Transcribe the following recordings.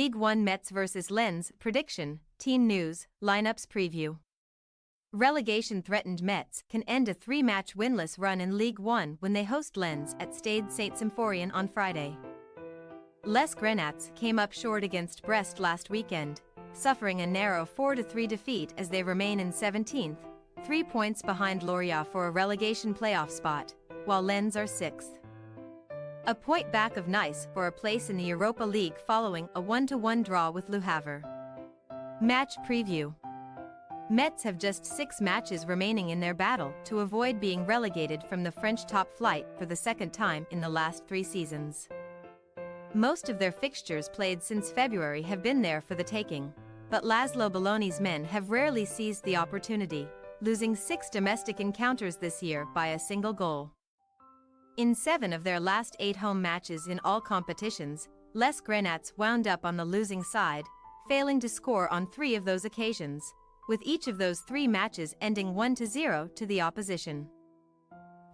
Ligue 1 Metz vs Lens, prediction, team news, lineups preview. Relegation-threatened Metz can end a 3-match winless run in Ligue 1 when they host Lens at Stade Saint-Symphorien on Friday. Les Grenats came up short against Brest last weekend, suffering a narrow 4-3 defeat as they remain in 17th, 3 points behind Lorient for a relegation playoff spot, while Lens are 6th. A point back of Nice for a place in the Europa League following a 1-1 draw with Le Havre. Match preview. Metz have just 6 matches remaining in their battle to avoid being relegated from the French top flight for the second time in the last 3 seasons. Most of their fixtures played since February have been there for the taking, but Laszlo Belloni's men have rarely seized the opportunity, losing 6 domestic encounters this year by a single goal. In 7 of their last 8 home matches in all competitions, Les Grenats wound up on the losing side, failing to score on 3 of those occasions, with each of those 3 matches ending 1-0 to the opposition.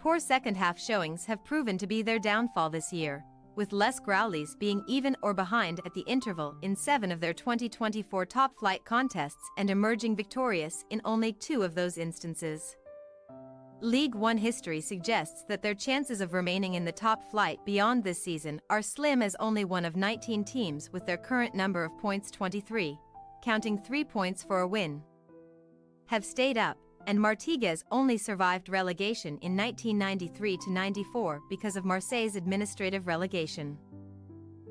Poor second-half showings have proven to be their downfall this year, with Les Growlies being even or behind at the interval in 7 of their 2024 top-flight contests and emerging victorious in only 2 of those instances. Ligue 1 history suggests that their chances of remaining in the top flight beyond this season are slim, as only one of 19 teams with their current number of points 23, counting 3 points for a win, have stayed up, and Martigues only survived relegation in 1993-94 because of Marseille's administrative relegation.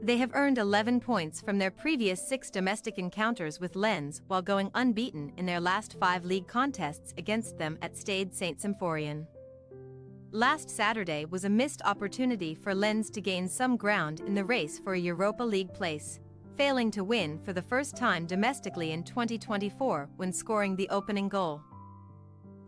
They have earned 11 points from their previous 6 domestic encounters with Lens while going unbeaten in their last 5 league contests against them at Stade Saint-Symphorien. Last Saturday was a missed opportunity for Lens to gain some ground in the race for a Europa League place, failing to win for the first time domestically in 2024 when scoring the opening goal.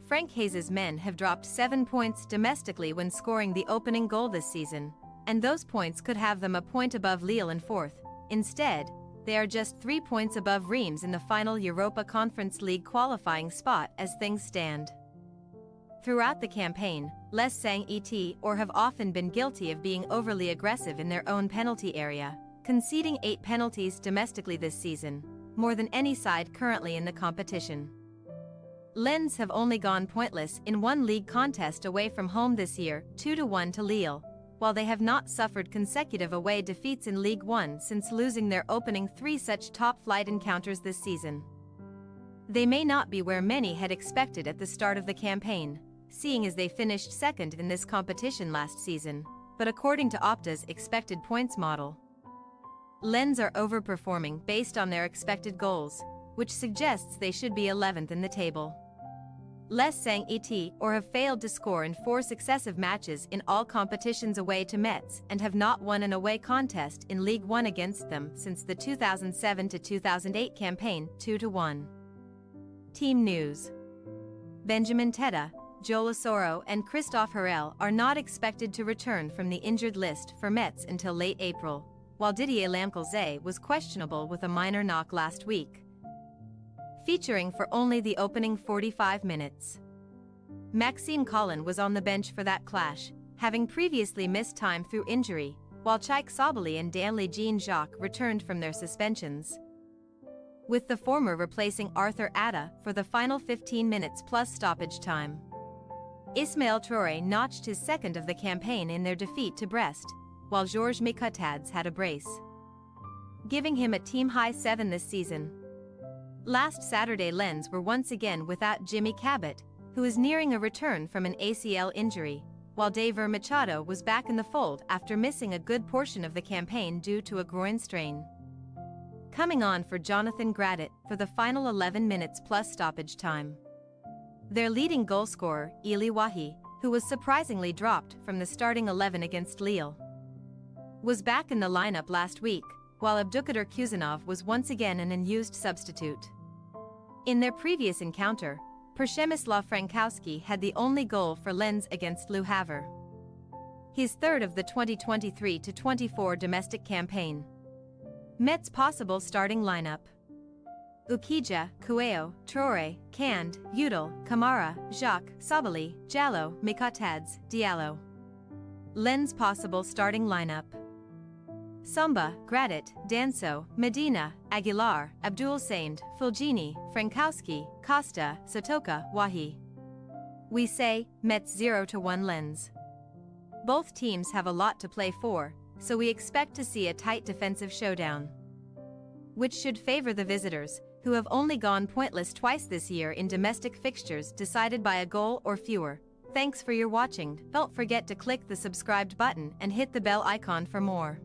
Frank Hayes' men have dropped 7 points domestically when scoring the opening goal this season, and those points could have them a point above Lille in 4th. Instead, they are just 3 points above Reims in the final Europa Conference League qualifying spot as things stand. Throughout the campaign, Les Saint-Étienne have often been guilty of being overly aggressive in their own penalty area, conceding 8 penalties domestically this season, more than any side currently in the competition. Lens have only gone pointless in 1 league contest away from home this year, 2-1 to Lille, while they have not suffered consecutive away defeats in Ligue 1 since losing their opening 3 such top-flight encounters this season. They may not be where many had expected at the start of the campaign, seeing as they finished 2nd in this competition last season, but according to Opta's expected points model, Lens are overperforming based on their expected goals, which suggests they should be 11th in the table. Les Saint-Étienne have failed to score in 4 successive matches in all competitions away to Metz and have not won an away contest in Ligue 1 against them since the 2007-2008 campaign, 2-1. Team news. Benjamin Teta, Joel Osoro and Christophe Harel are not expected to return from the injured list for Metz until late April, while Didier Lamkelzee was questionable with a minor knock last week, featuring for only the opening 45 minutes. Maxime Collin was on the bench for that clash, having previously missed time through injury, while Chaik Sabali and Danley Jean-Jacques returned from their suspensions, with the former replacing Arthur Atta for the final 15 minutes plus stoppage time. Ismail Traoré notched his 2nd of the campaign in their defeat to Brest, while Georges Micotadze had a brace, giving him a team-high 7 this season. Last Saturday Lens were once again without Jimmy Cabot, who is nearing a return from an ACL injury, while Daver Machado was back in the fold after missing a good portion of the campaign due to a groin strain, coming on for Jonathan Gradit for the final 11 minutes plus stoppage time. Their leading goalscorer, Eli Wahi, who was surprisingly dropped from the starting 11 against Lille, was back in the lineup last week, while Abdulkader Kuzanov was once again an unused substitute. In their previous encounter, Przemysław Frankowski had the only goal for Lens against Le Havre, his 3rd of the 2023-24 domestic campaign. Metz possible starting lineup: Ukija, Kueo, Traoré, Kand, Udal, Kamara, Jacques, Sabali, Jallo, Micotadze, Diallo. Lens possible starting lineup: Samba, Gradit, Danso, Medina, Aguilar, Abdul Samed, Fulgini, Frankowski, Costa, Sotoka, Wahi. We say, Metz 0-1 Lens. Both teams have a lot to play for, so we expect to see a tight defensive showdown, which should favor the visitors, who have only gone pointless twice this year in domestic fixtures decided by a goal or fewer. Thanks for your watching. Don't forget to click the subscribed button and hit the bell icon for more.